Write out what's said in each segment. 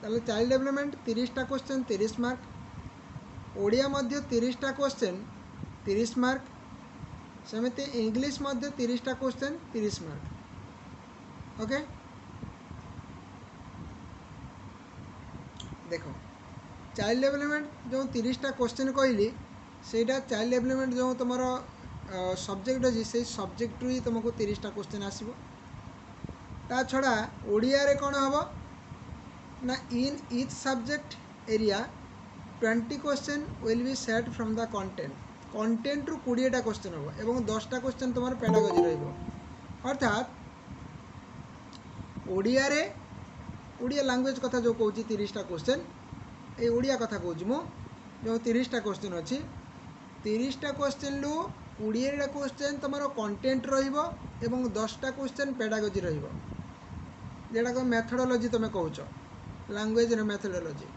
ताले child development 30टा question 30 mark Odia मध्य 30टा क्वेश्चन 30 मार्क सेमती इंग्लिश मध्य 30टा क्वेश्चन 30 मार्क ओके देखो चाइल्ड डेवलपमेंट जो 30टा क्वेश्चन कहली सेटा चाइल्ड डेवलपमेंट जो तुम सब्जेक्ट अच्छी से सब्जेक्ट ही तुमको 30टा क्वेश्चन आसो ता छड़ा ओडिया रे कौन हम ना in each subject area 20 question will be set from the content रु 20टा क्वेश्चन हम एवं 10टा क्वेश्चन तुम पेडागोजी रहिबो अर्थात ओडिया रे ओडिया लैंग्वेज कथा जो कहूँ 30टा क्वेश्चन ये ओडिया कथा कहूँ मु जो 30टा क्वेश्चन अच्छी 30टा क्वेश्चन रु 20टा क्वेश्चन तुम कंटेंट रहिबो एवं 10टा क्वेश्चन पेडागोजी रहिबो जेटा को मेथडोलॉजी तुम कहूच लैंग्वेज रे मेथडोलॉजी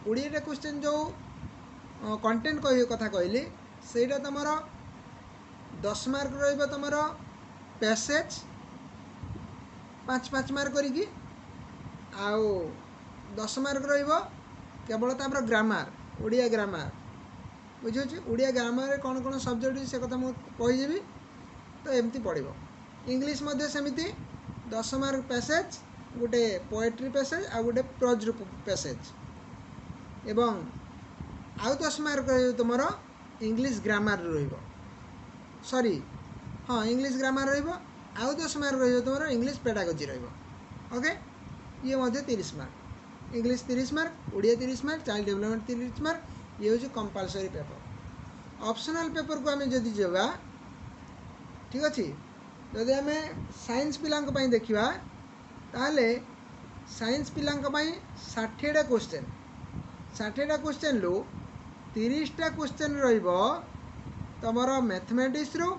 20टा क्वेश्चन जो कंटेंट कथा कहली सेटा तुम 10 मार्क रहिबो तुम पैसेज 5 मार्क करी आउ 10 मार्क रहिबो केवल तापर ग्रामर ओडिया ग्रामर बुझे ओडिया ग्रामर कौन कौन सब्जेक्ट से कथा मुझे कहीदेवी तो एमती पड़ो इंग्लिश मध्य सेमती 10 मार्क पैसेज गोटे पोएट्री पैसेज आ गोटे प्रोज पैसेज एवं आउ 10 मार्क तुम इंग्लिश ग्रामर रहिबो सॉरी हाँ इंग्लिश ग्रामर रहिबो आउ 10 मार्क रहिबो तुम इंग्लिश पेडागोजी रहिबो ओके ये मध्य 30 mark English 30 mark Odia 30 mark child development 30 mark ये हूँ कंपलसरी पेपर ऑप्शनल पेपर को आम जदि जावा ठीक अच्छे जदि आम साइंस पिला देखा ताहले साइंस पिला 60टा क्वेश्चन 60टा क्वेश्चन रु 30टा क्वेश्चन रहिबो तुमर मैथमेटिक्स रु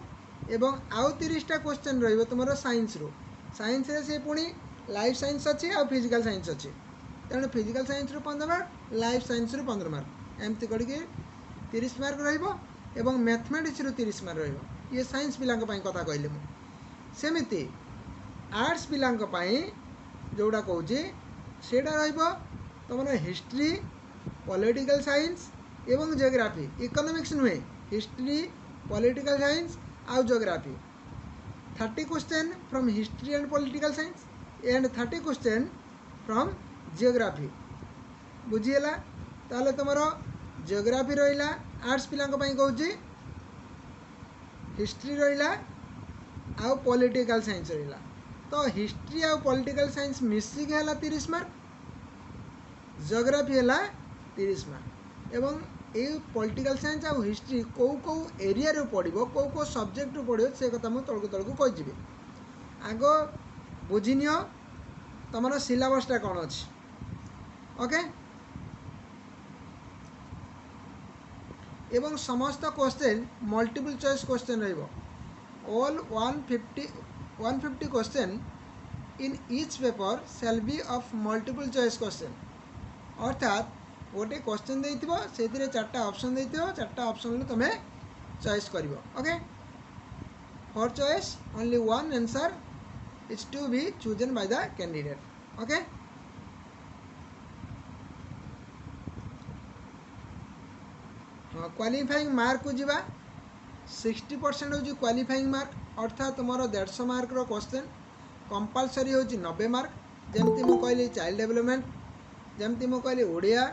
एवं आउ 30टा क्वेश्चन रहिबो तुमर साइंस रु साइंस रे से पुणी लाइफ साइंस अच्छी आ फिजिकल साइंस अच्छी तेणु फिजिकल साइंस रु 15 मार्क लाइफ साइंस रु 15 मार्क एमती करके 30 मार्क रहिबो एवं मैथमेटिक्स रु 30 मार्क रहिबो ये साइंस पिला कथा कहली मु सेमिति आर्ट्स पिला जोड़ा कहूँ सेटा रहिबो तुमर हिस्ट्री पॉलिटिकल साइंस एवं जियोग्राफी इकोनॉमिक्स नुहे हिस्ट्री पॉलिटिकल साइंस आउ geography 30 question from history and political science and 30 question from geography बुझीगला ताले तुमर जियोग्राफी रहिला आर्ट्स पिला कहूँ हिस्ट्री रहिला आउ पॉलिटिकल साइंस रहिला तो हिस्ट्री आउ पॉलिटिकल साइंस मिसिक है 30 मार्क जियोग्राफी है 30 मार्क एवं ये पॉलिटिकल साइंस आउ हिस्ट्री कौ कौ एरिया रे पड़ो कौ कौ सब्जेक्ट रू पड़ो से कथा मुझे तलकू तलकू कहीजी आग बुझिनियो तुम सिलेबसटा कौन अच्छी ओके एवं समस्त क्वेश्चन मल्टीपल चॉइस क्वेश्चन रहिबो all 150 question in each paper shall be of multiple choice question अर्थात गोटे क्वेश्चन देइथिबो सेतिरे 4टा ऑप्शन देइथिबो 4टा ऑप्शन लो तमे चॉइस करिवो okay for choice only one answer is to be chosen by the candidate okay qualifying mark को जीवा 60% हूँ क्वालिफाइंग मार्क अर्थात तुम 150 मार्क रो क्वेश्चन कंपलसरी हूँ 90 मार्क जमती मु कहली चाइल्ड डेवलपमेंट जमती मु कहली ओडिया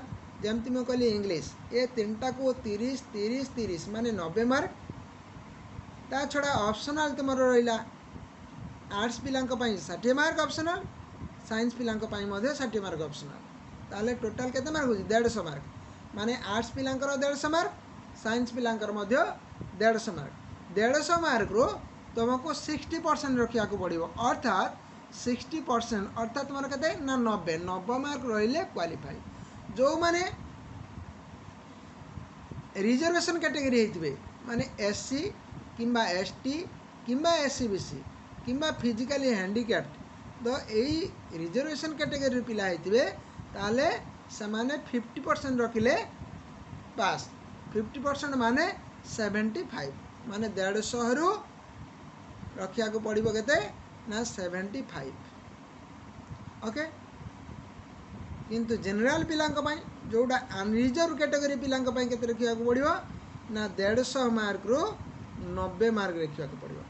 जमती मु कहली इंग्लिश ये तीनटा को 30 30 30 माने 90 मार्क ता छड़ा ऑप्शनल तुम रहा आर्ट्स पिला 60 मार्क ऑप्शनल साइंस पिला 60 मार्क ऑप्शनल ताले टोटल केते मार्क हो 150 मार्क माने आर्ट्स पिला 150 मार्क साइंस पिला 150 मार्क 150 मार्क रो तुमको 60% रखा पड़ो अर्थात 60% अर्थात तुम के ना 90 मार्क रही क्वालिफाई जो माने रिजर्वेशन कैटेगरी होते माने एससी किंबा एसटी किंबा एससी बीसी किंबा फिजिकली हैंडिकैप्ड तो यही रिजर्वेशन कैटेगरी पिला होते ताले समाने 50% रखिले पास 50% माने 75 माने 150 रु रखा पड़ो के ना 75 ओके किंतु जनरल पिलांक पई जोटा अनरिजर्व कैटेगरी पिलांक पई केते रखिया को पड़िबो ना 150 मार्क रो 90 मार्क रखिया को पड़िबो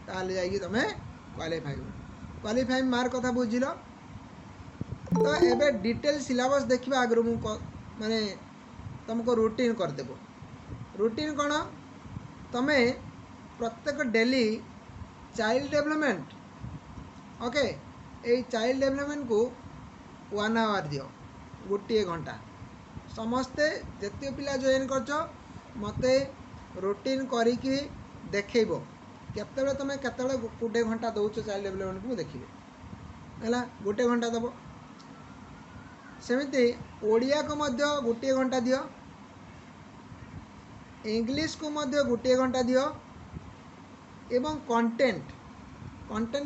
ताले जाई तमे क्वालिफाई मार्क कथा बुझिलो तो एबे डिटेल सिलेबस देखिबा आगरो मु माने तुमको रूटीन कर देबो रूटीन कोन तमे प्रत्येक daily child development okay a child development को 1 आवर दियो गोटे घंटा समस्ते जत्ते पिला जॉइन करछो मते रूटीन करिकी देखैबो केतेबे तमे केतेबे गोटे घंटा दउछो चाइल्ड डेवलपमेंट को देखिबे हला गोटे घंटा दबो सेमिति ओडिया को मध्य गोटे घंटा दियो इंग्लिश को मध्य गोटे घंटा दियो एवं कंटेंट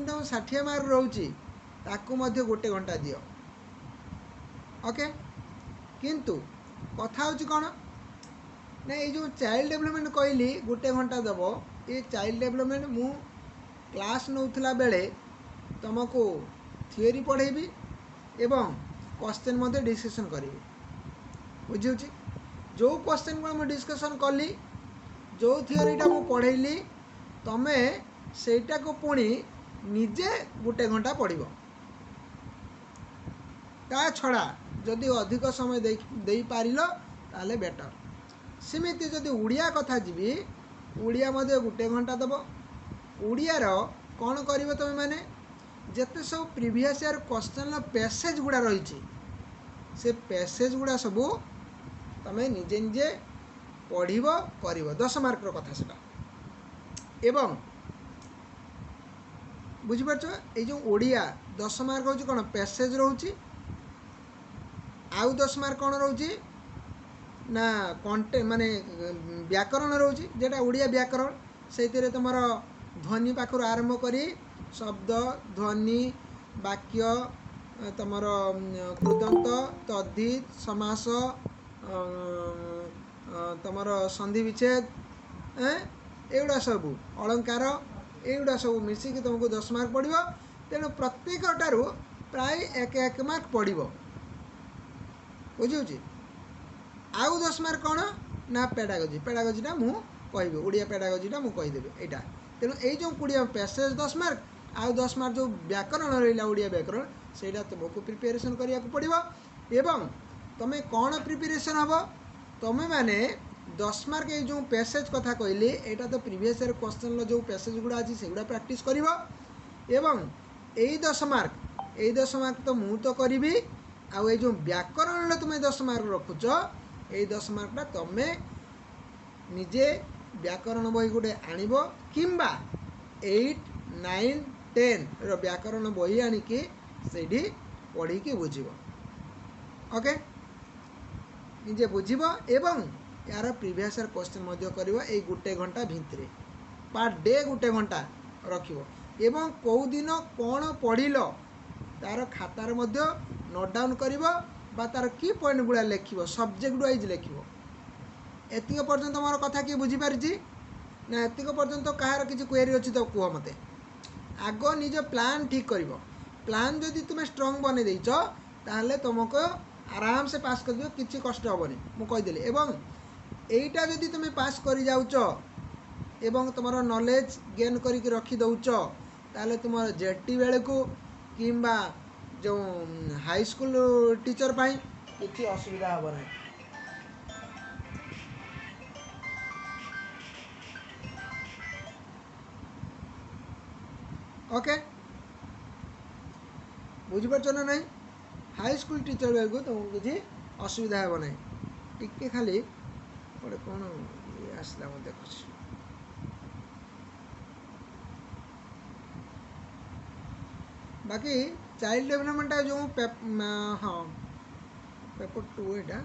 जो 60 मार्क रहउची ताकू मध्य गोटे घंटा दियो ओके किंतु कथा होची कोन ना ये जो चाइल्ड डेवलपमेंट कहली गोटे घंटा दबो ये चाइल्ड डेवलपमेंट मु क्लास नउथला बेले तुमको थियोरी पढ़ेबी एवं क्वेश्चन मध्य डिस्कशन करी बुझी जो क्वेश्चन को मैं डिस्कशन कली जो थियोरीटा मु पढ़ेली तमे सेटा को पुणी निजे गोटे घंटा पढ़िबो ता छड़ा जदि अधिक समय दे पारिलो ताले बेटर सिमिति जदि उड़िया कथा जीवी उड़िया मध्य गोटे घंटा दबो उड़िया रो कौन करिवो तमे माने जते सब प्रीवियस ईयर क्वेश्चन पैसेज गुड़ा रही से पैसेज गुड़ा सबू तमे निजे निजे पढ़िबो करिवो 10 मार्क रो कथा सेटा एवं बुझी परछो ए जो ओडिया 10 मार्क होची कोन पैसेज रहउची आउ 10 मार्क कोन रहउची ना कंटेंट माने व्याकरण रहउची जेटा ओडिया व्याकरण सेतिरे तमरो ध्वनि पाखर आरंभ करी शब्द ध्वनि वाक्य तमरो कृदंत तद्धित समास तमरो संधि विच्छेद एगुड़ा सब अलंकार एगुड़ा सब मिसिक तुमको 10 मार्क पड़ो तेणु प्रत्येक टारू प्राय 1 मार्क पड़ो बुझे आउ 10 मार्क कौन ना पेडागोजीटा मु कहबी ओडिया पेडागोजीटा मु कहीदेवी एटा तेणु ये जो 20 पैसेज 10 मार्क आउ 10 मार्क जो व्याकरण रहा ओडिया व्याकरण सेटा तुमको प्रिपेरेसन करिया को पड़ो एवं तमे कौन प्रिपेरेसन हम तमे माने 10 मार्क ये जो पैसेज कथा कहली एटा तो प्रीवियस ईयर क्वेश्चन जो पैसेज गुड़ा अच्छी से प्रैक्टिस करिवो एवं यही 10 मार्क तो मु तो करी आउ ये जो व्याकरण तुम्हें 10 मार्क रखुच यही 10 मार्कटा तमे निजे व्याकरण बही गोटे आणिबो किंबा 8, 9, 10 रो व्याकरण बही आनिकी सेठी पढ़ी की बुझिबो ओके निजे बुझिबो एवं यार प्रीवियस ईयर क्वेश्चन मध्य करिवो ए गोटे घंटा भितरे पर डे गोटे घंटा रखिवो एवं कौ दिन कौन पढ़िलो तार खातार मध्य नोट डाउन करिवो बा तार की पॉइंट गुड़ा लिखिवो सब्जेक्ट वाइज लिखिवो एतिक पर्यंत मोर कथा कि बुझी पारिछि ना एतिक पर्यंत कहार किछि क्वेरी अछि तो कुह मते आग निज प्लान ठीक करिवो प्लान जदि तुम स्ट्रांग बने देइछो ताहले तुमको आराम से पास कर दियो किछि कष्ट होबनी मु कहि देली एवं एटा जदि तुम पास करि जाउछो एवं तुमरो नॉलेज गेन करिक रखि दउछो ताहले तुमर जेटी बेले को किंबा जो हाई स्कूल टीचर पाई किछि असुविधा होबो नै ओके बुझी परछो ना नहीं हाई स्कूल टीचर बेले को तुमको किछि असुविधा होबो नै टिके खाली गोटे कौन ये आसला मैं देखुच बाकी चाइल्ड डेवलपमेंट जो हाँ पेपर 2 एटा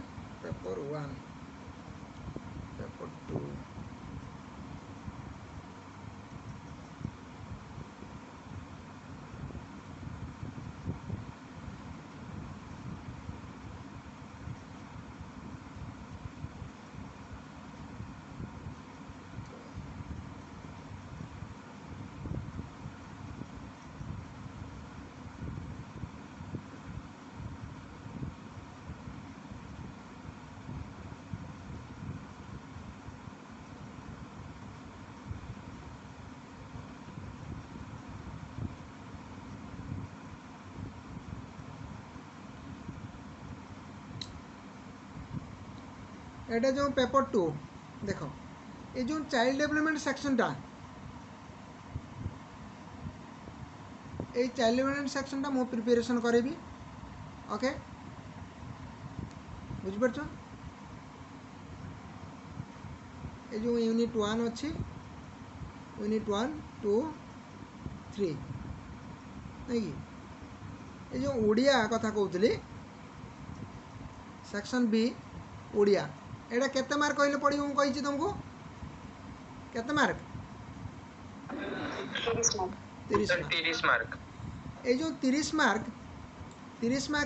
पेपर 1 पेपर 2 एटा जो पेपर 2 देख ये जो चाइल्ड डेवलपमेंट सेक्शनटा ये चाइल्ड डेवलपमेंट सेक्शनटा मु प्रिपरेशन करेबी ओके बुझिपारछ ये जो यूनिट 1 अच्छी यूनिट 1 2 3 नहीं कि ये जो ओडिया कथा कहूली सेक्शन बी ओडिया एटा केते मार्क कहले पड़ी मु कहिछि तुमको केते मार्क 30 मार्क ये जो 30 मार्क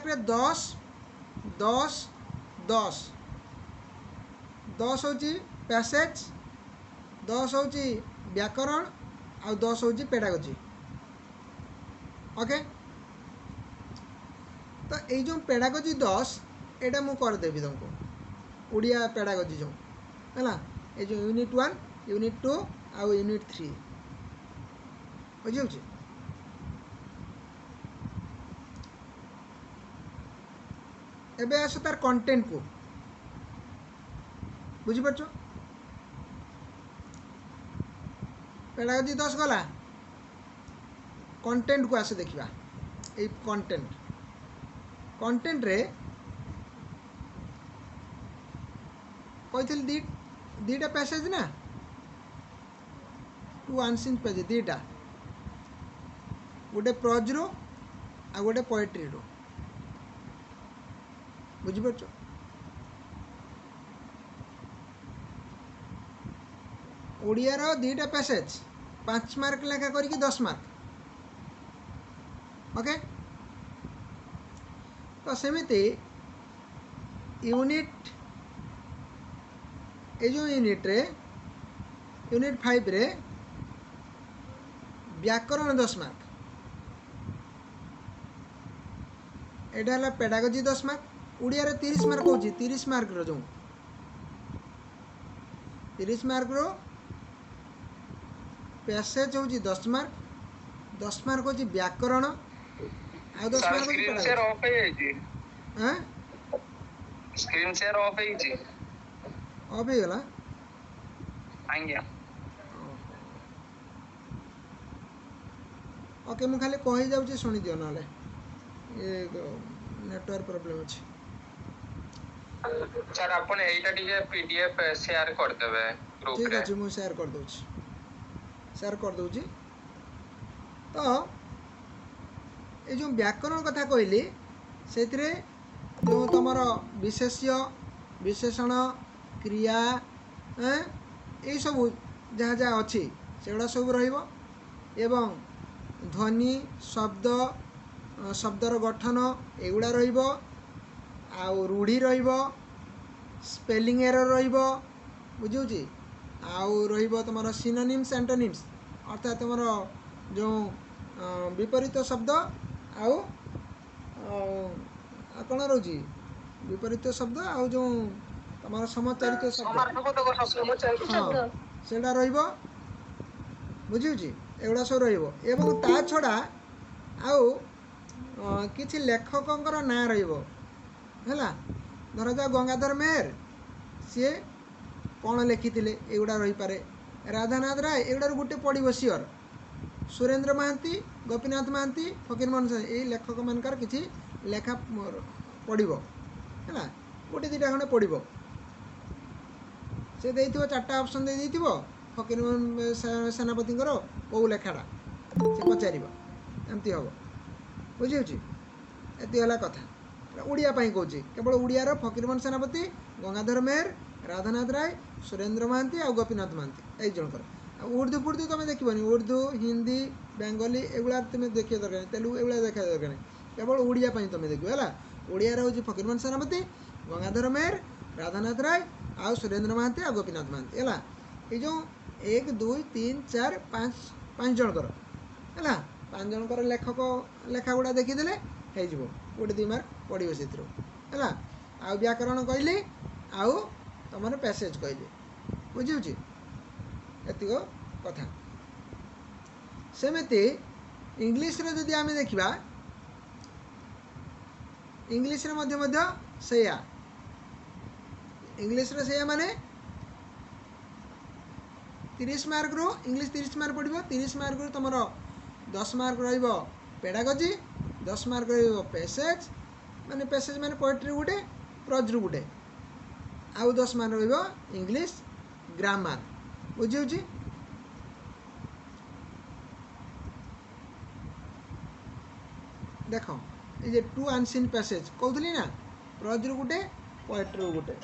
रे 10 10 10 10 होची पैसेज 10 होची व्याकरण आ 10 होची पेडागोजी ओके तो ये जो पेडागोजी 10 एटा मु कर देबी तुमको ओडिया पेडागोजी जो हैला ये जो यूनिट 1 यूनिट 2 आ यूनिट 3 बुझियो एबे आसो तार कंटेंट को बुझी पारछो पेडागोजी 10 गला कंटेंट को आसे देखिबा ए कंटेंट रे कहिथिल दीटा पैसेज ना 2 अनसीन पेज दीटा गोटे प्रोज रो आ गोटे पोएट्री रो बुझी पारछो ओडिया रो दीटा पैसेज 5 मार्क लेखा करके 10 मार्क ओके तो सेमिति यूनिट ए जो यूनिट रे यूनिट 5 रे व्याकरण 10 मार्क एटा हला पेडागोजी 10 मार्क ओडिया रे 30 मार्क होची 30 मार्क रो जो 30 मार्क रो पैसेज होची 10 मार्क होची व्याकरण आ 10 मार्क होची स्क्रीन शेयर ऑफ है जी हां स्क्रीन शेयर ऑफ है जी ऑफ हो गला आंग्या ओके मु खाली कहि जाउची सुनि दियो नाले ये नेटवर्क प्रॉब्लम अछि सर अपन एटा टिके पीडीएफ शेयर कर देबे ग्रुप रे ठीक अछि मु शेयर कर दोची तो ये जो व्याकरण कथा कहली सेतिरे जो तमर विशेष्य विशेषण क्रिया ये सब जहाँ जहाँ अच्छी सेगुड़ा सब रहिबो एवं ध्वनि शब्द शब्दर गठन एगुड़ा रहिबो आउ रूढ़ी रहिबो स्पेलिंग एरर रहिबो बुझुची आउ रहिबो तमर सिनोनिम्स एंटोनिम्स अर्थात तमर जो विपरीत शब्द आउ कौन रोची विपरीत शब्द आउ जो तमर समचारित शब्द सेटा रहिबो बुझुची एगुड़ा सब रहिबो एवं ता छड़ा आउ किछि लेखकंकर ना रहिबो हैला धर जा गंगाधर मेहर सी कौन लिखिथिले एगुड़ा रही पारे राधानाथ राय एगुड़ा गोटे पड़ो सियर सुरेंद्र महांती गोपीनाथ महांती फकीरमोहन ये लेखक मानकर किछि लेखा पड़ो है गोटे दुटा खंडे पड़ो से देइथिबो 4टा ऑप्शन दे देइथिबो फकीरमोहन सेनापति कौ लेखाटा से पचार एमती हम बुझी एति हला कथा ओडिया पाई कहूँ केवल ओडिया फकीरमोहन सेनापति गंगाधर मेहर राधानाथ राय सुरेंद्र महांती आ गोपीनाथ महांती एक जनकर उर्दू फुर्दू तुम देखनी उर्दू हिंदी बेंगली एगुला तुम देखिए दरकार तेलुगु एगुला देखा दरकार केवल ओडिया तुम देख है ओडिया हूँ फकीरमोहन सेनापति गंगाधर मेहर राधानाथ राय आ सुरेंद्र महांती आ गोपीनाथ महांती है ये जो 1 2 3 4 5 5 जनकर है 5 जनकर लेखक लेखा गुड़ा देखीदे हो गोटे 2 मार्क पड़ो से है आ व्याकरण कहली आउ तुम पैसेज कहली बुझी एतिक कथा सेमती इंग्लिश रे जदि आमे देखिबा इंग्लिश रे मध्य सैया इंग्लिश रे से माने 30 मार्क रो इंग्लिश 30 मार्क पड़ो 30 मार्क रो तुम 10 मार्क रहिबो पेडागोजी 10 मार्क रहिबो पैसेज माने पोएट्री गुटे प्रोज रू गुटे आउ 10 मार्क रहिबो इंग्लिश ग्रामर बुझी होची देखो ये टू अनसीन पैसेज कहतली ना प्रोज रू गुटे पोएट्री रू गुटे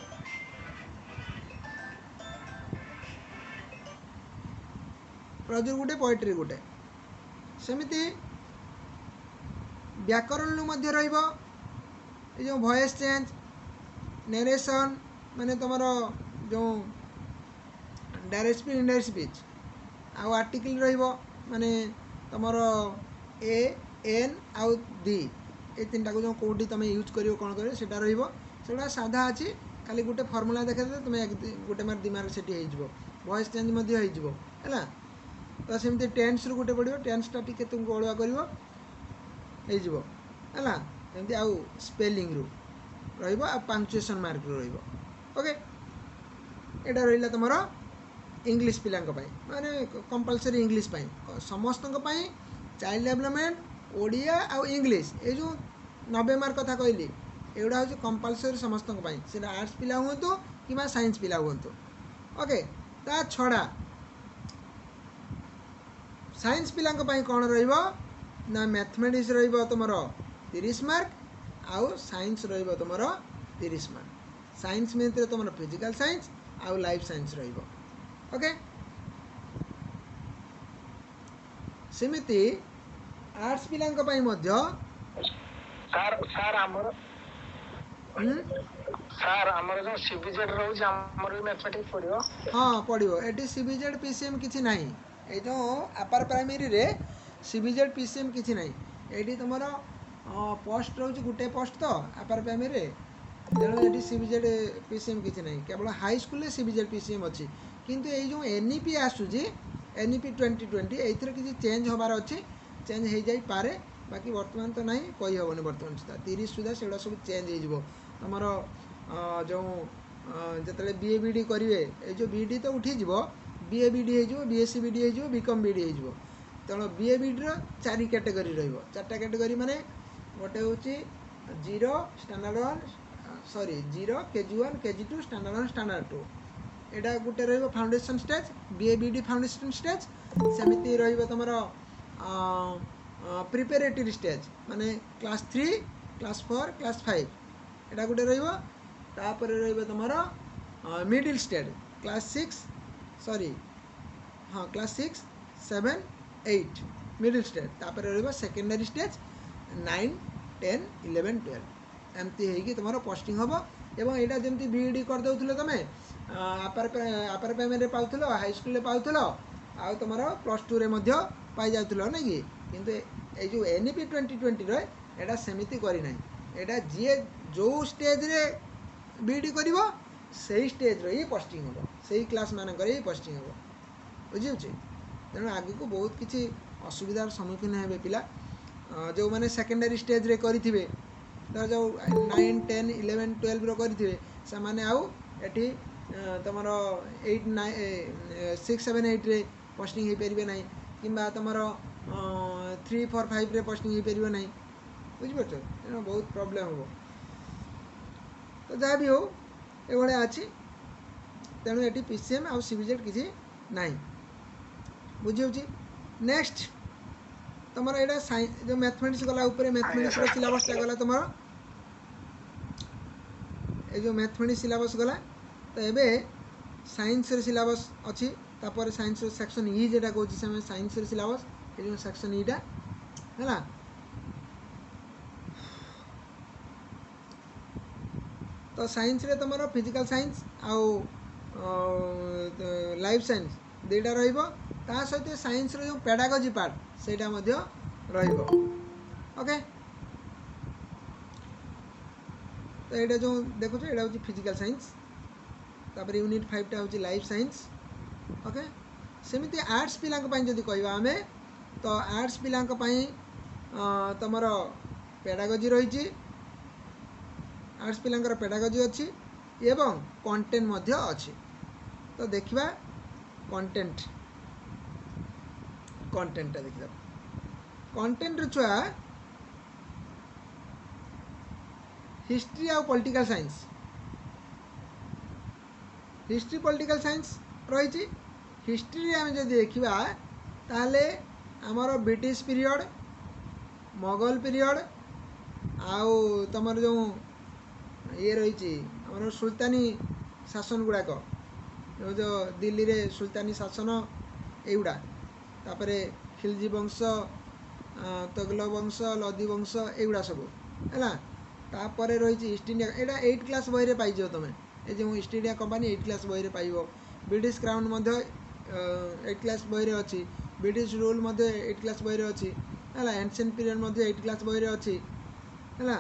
प्रोज रू गुटे पोएट्री गुटे सेमिति व्याकरण लु मध्य रहिबो ए जो वॉइस चेंज नरेशन माने तमरो जो डायरेक्ट स्पीच इनडायरेक्ट स्पीच आउ आर्टिकल रहिबो माने तमरो ए एन आउ दी ए तीनटा को जो कोडी तमे यूज करियो कोन करियो सेटा रहिबो सेटा साधा अछि खाली गुटे फार्मूला देखा दे तुम गुटे मार दिमाग सेठी हे जिवो वॉइस चेंज मध्य हे जिवो हैला तो सेमती टेंस रू गुटे पड़ो टेंस टा टिके तुमको अळुआ करिवो हे जिवो हैला एमती आउ स्पेलिंग रू रहिबो आ पंक्चुएशन मार्क रू रहिबो ओके एटा रहिला तमरो इंग्लिश पिलांक पई माने कंपलसरी इंग्लिश पई समस्तक पई चाइल्ड डेवलपमेंट ओडिया आ इंग्लिश ए जो 90 मार्क कथा कहली एगुड़ा हूँ कंपलसरी समस्त से आर्ट्स पिला हूँ कि साइंस पिला हूँ ओके ता छड़ा साइंस पिला कौन रहा मैथमेटिक्स तुम 30 मार्क आउ साइंस तुम 30 मार्क साइंस मीन तुम फिजिकल साइंस आउ लाइफ साइंस ओके सेमिति आर्ट्स पिला सर सर आमर सर आमर जो सीबीजेड रहउछ आमर भी मैथमेटिक्स पड़ियो हां पड़ियो एटी सीबीजेड पीसीएम किछि नाही ए जो अपर प्राइमरी रे सीबीजेड पीसीएम किछि नाही एटी तमरो पोस्ट रहउछ गुटे पोस्ट तो अपर प्राइमरी रे तेणु एटी सीबीजेड पीसीएम किछि नाही केवल हाई स्कूल रे सीबीजेड पीसीएम अछि किंतु ए जो एनईपी आसुजी एनईपी 2020 एथरे किछि चेंज होबार अछि चेंज हो जाई पारे बाकी वर्तमान तो नहीं कही हेनी बर्तमान सुधा 30 सुधा से सब चेंज हो तुम जो जिते बीए बीडी करेंगे ये जो बीडी तो उठी बीए बीडी हो बीएससी बीडी हो बीकॉम बीडी हो तेणु बीए बीडी 4 कैटेगरी चार्टा कैटेगरी माने गोटे हूँ zero standard 1 sorry zero KG1 KG2 standard 1 standard 2 एटा गोटे रहिबो foundation stage BA BEd foundation stage सेमिति रहिबो तमरो प्रिपेरेटरी स्टेज माने क्लास 3 क्लास 4 क्लास 5 एटा गोटे रहिबो तापर रहिबो तमरो मिडिल स्टेज क्लास 6 सॉरी हाँ क्लास 6 7 8 मिडिल स्टेज तापर रहिबो सेकेंडरी स्टेज 9 10 11 12 एमती हेगी तुम पोस्टिंग हम एवं यहाँ जमी बीईडी कर दौले तुम अपर प्राइमरी पाउल हाई स्कूल पाउल आ तुम +2 रे पाई जाऊल ना कि किंतु ये जो एनईपी 2020 एटा सेमिति करना एटा जी जो स्टेज रे बीईडी कर स्टेज रे पोस्टिंग हम से क्लास मानक पोस्टिंग हम बुझे तेणु आगे को बहुत किसी असुविधार सम्मुखीन हे पिला जो मैंने सेकेंडरी स्टेज रे करेंगे जो 9 10 11 12 रो करेंगे से माने आउ एटी तुम 8 9 6 7 8 रे पोस्टिंग हो पारे ना कि तुम 3 4 5 रे पोस्टिंग हो पारे ना बुझिपार तेना बहुत प्रॉब्लम हो तो जहाँ भी हो ये अच्छी तेणु ये पीसीएम आउ सीबीजेड किसी ना बुझी नेक्स्ट तुम यहाँ जो मैथमेटिक्स गला ऊपर मैथमेटिक्स सिलेबस गला तुम ये जो मैथमेटिक्स सिलेबस गला तो ये साइंस सिलेबस अच्छी तापर साइंस सेक्शन ई जेटा कहूँ से साइंस सिलेबस ये जो सेक्शन ईटा है तो साइंस रे तुम फिजिकल साइंस आउ लाइफ साइंस दुईटा रा सहित साइंस रो जो पेडागोजी पार्ट सेटा मध्य रहिबो ओके तो ये जो देखो ये हूँ फिजिकल साइंस तापर यूनिट 5 टा हूँ लाइफ साइंस ओके सेमिति आर्ट्स पिला जदि कहवा आमे तो आर्ट्स पिला तुमर पेडागोजी रही आर्ट्स पिलांकर पेडागोजी अच्छी एवं कंटेंट मध्य अच्छी। तो देखिबा कंटेंट कंटेंट देखिबा कंटेंट छुआ हिस्ट्री आ political science history political science रही। हिस्ट्री आम जब देखा ताले आमर ब्रिटिश पीरियड मोगल पीरियड आउ तमर जो ये रही आमर सुल्तानी शासन गुड़ाक जो दिल्ली रे सुल्तानी शासन एगुड़ा तापर खिलजी वंश तगल वंश लदी वंश एगुड़ा सब है। तापर रही ईस्ट इंडिया यहाँ 8 क्लास बही पाई तुम ये जो ईस्ट इंडिया कंपनी 8 क्लास बही पाइब। ब्रिटिश क्राउन 8 क्लास बही अच्छी। ब्रिटिश रूल 8 क्लास बही अच्छी है। एंशिएंट पीरियड 8 क्लास बही अच्छी है।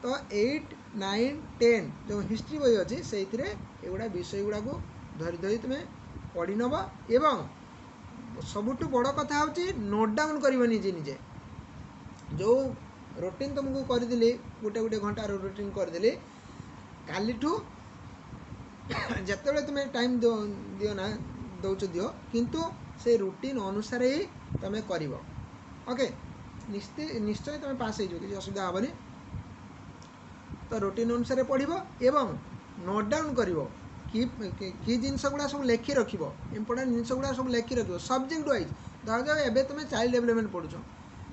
तो 8, 9, 10 जो हिस्ट्री बही अच्छी से एगुड़ा विषय गुड़ा को धरी धरी तुम्हें पढ़ी नब एवं सबुठु बड़ कथा हूँ नोट डाउन कर निजे निजे जो रूटीन तुमको करदेली गोटे गोटे घंटार रूटीन करदेली कालीठू जिते तुम्हें टाइम दियो ना दौच दियो किंतु से रूटीन अनुसार ही तुम्हें कर। ओके निश्चय तुम्हें पास हो किसी असुविधा हेनी। तो रूटीन अनुसार पढ़ एवं नोट डाउन कर कि जिनस गुड़ा सब लेखि रख इंपोर्टाट जिनस गुड़ा सब लेखि रख सब्जेक्ट वाइज धर जाओ एवं तुम्हें चाइल्ड डेवलपमेंट पढ़ुच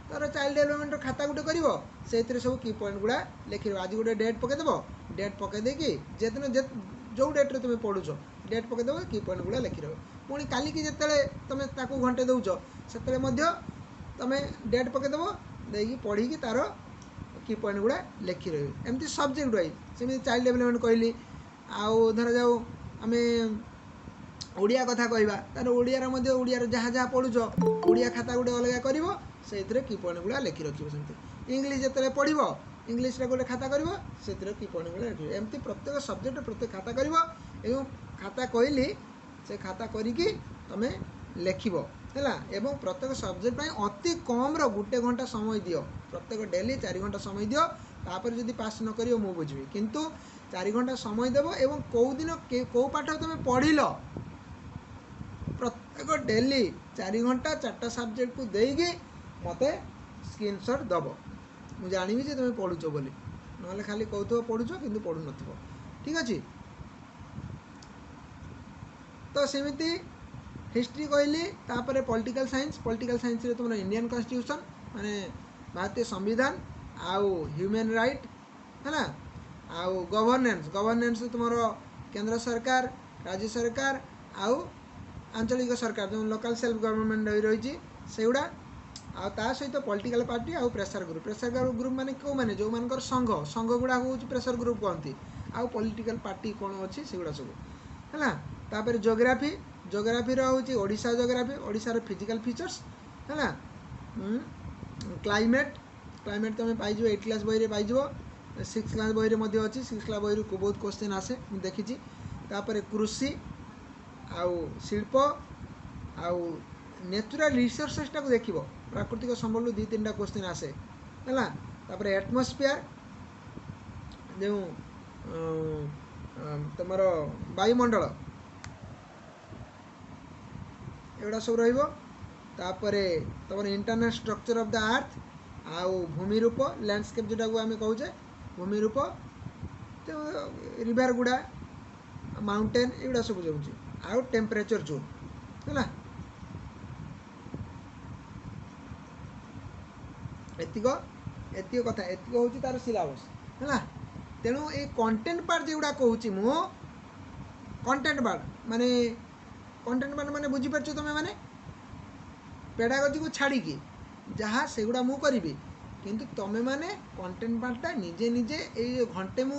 तर चाइल्ड डेवलपमेंट खाता गोटे कर सब की पॉइंट गुड़ा लिख आज गोटे डेट पकईदेव डेट पकईदे जितने जो डेट्रे तुम्हें पढ़ुच डेट पकईदेव की पॉइंट गुड़ा लिखि रख पुणी काली की जिते तुम्हें घंटे दौच से तुम्हें डेट पकईदेव देखिए पढ़ी तार की पॉइंट गुड़ा लिखि रही एमती सब्जेक्ट वाइज सेमती चाइल्ड डेवलपमेंट कहली आउ धर जाऊ आम ओडिया कथा कहवा तार ओडियार जहाँ जहाँ पढ़ुच ओडिया खाता गोटे अलग कर से की पॉइंट गुड़ा लिखि रखिए सेमती इंग्लीश जिते पढ़ इंग्लीश गोटे खाता कर की पॉइंट गुड़ा लिखे एमती प्रत्येक सब्जेक्ट प्रत्येक खाता कर खाता कहली से खाता करिकी तमें लेखिब है। प्रत्येक सब्जेक्ट अति कम गोटे घंटा समय दियो प्रत्येक डेली 4 घंटा समय दियो तापर जदि पास न करियो मु बुझी किंतु 4 घंटा समय देव एवं कौ दिन कौ पाठ तुम्हें पढ़िल प्रत्येक डेली 4 घंटा 4टा सब्जेक्ट को देगी मते स्क्रीनशॉट दब मु जानी जे तुम्हें पढ़ुच बोली ना खाली कहथो पढ़ुच किंतु पढ़ु नथिबो। ठीक अच्छे। तो सेमिति हिस्ट्री कहली तापर पॉलिटिकल साइंस रे तुम इंडियन कॉन्स्टिट्यूशन माने भारतीय संविधान आउ ह्यूमन राइट है ना आउ गवर्नेंस तुम केंद्र सरकार राज्य सरकार आउ आंचलिक सरकार जो लोकल सेल्फ गवर्नमेंट रही से गुड़ा आ सहित पॉलिटिकल पार्टी आउ प्रेशर ग्रुप माने क्यों माने जो मानकर संघ गुड़ा हूँ प्रेशर ग्रुप कहती आउ पॉलिटिकल पार्टी कौन अच्छी से गुड़ा सब है। तापर जोग्राफी हूँ ओडिशा जोग्राफी ओडिशार फिजिकल फीचर्स है। क्लाइमेट तुम्हें पाइज 8 क्लास बही पाइज 6 क्लास बही अच्छी 6 क्लास बही बहुत क्वेश्चन आसे मुझे देखी। तापर कृषि आउ शिल्प आउ नेचुरल रिसोर्सेस टाक देख प्राकृतिक संबल 2-3टा क्वेश्चन आसे है। तापर एटमोस्फियर जो तुम वायुमंडल एगुड़ा सब रपर तुम internal structure of the earth आउ भूमिरूप लैंडस्केप जोटा को आम कहे भूमिरूप रिवर गुड़ा माउंटेन एगुड़ा सब जाऊँगी आउ टेम्परेचर जोन है। एतिक कथा एतिक हूँ तार सिलेबस है। तेणु ये कंटेंट पार्ट जोड़ा कहूँ मु कंटेंट पार्ट माने बुझीपार तुम्हें माने पेडागोजी को छाड़ी जहाँ से गुड़ा मु करी किंतु तुम्हें माने कंटेंट पार्टा निजे निजे ये घंटे मु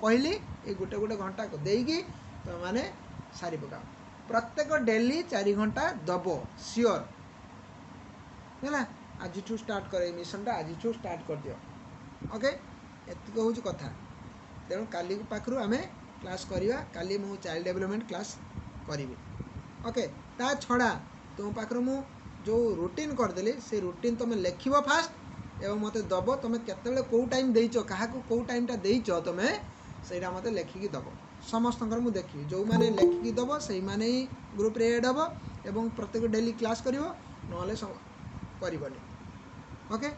कहली ये गोटे गोटे घंटा को देगी तुम माने सारी पकाओ प्रत्येक डेली 4 घंटा दब सियोर है। आज स्टार्ट कर मिशनटा आज स्टार्ट कर दियो। ओके एतिक हूँ कथा। तेणु काली पाखु आम क्लास करवा काली मु चाइल्ड डेवलपमेंट क्लास करी। ओके ता छड़ा तुम पाखु मु जो रूटीन करदेली से रूटीन तुम लिखब फास्ट एवं मत दब तुम केत कौ टाइम देच क्या कौ टाइमटा देच तुम्हें से मत लिखिकी दब ସମସ୍ତଙ୍କର ମୁଁ ଦେଖିବି ଯେଉଁମାନେ ଲେଖିକି ଦେବ ସେଇମାନେ ହିଁ ଗ୍ରୁପ୍ରେ ଏଡ୍ ହେବ ଏବଂ ପ୍ରତ୍ୟେକ ଡେଲି କ୍ଲାସ୍ କରିବ ନହେଲେ କରିବନି ଓକେ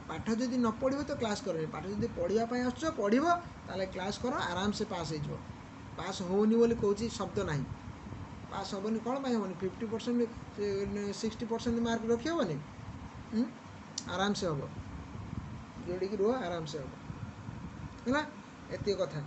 ପାଠ ଯଦି ନ ପଢ଼ିବ ତ କ୍ଲାସ୍ କରିବନି ପାଠ ଯଦି ପଢ଼ିବା ପାଇଁ ଆସୁଛ ପଢ଼ିବ ତାହେଲେ କ୍ଲାସ୍ କର ଆରାମସେ ପାସ୍ ହେଇଯିବ ପାସ୍ ହେଉନି ବୋଲି କହୁଛି ଶବ୍ଦ ନାହିଁ ପାସ୍ ହେବନି କ'ଣ ପାଇଁ ହେବନି 50% 60% ମାର୍କ ରଖି ହେବନି ଆରାମସେ ହେବ ଯୋଡ଼ିକି ରୁହ ଆରାମସେ ହେବ ହେଲା ଏତିକି କଥା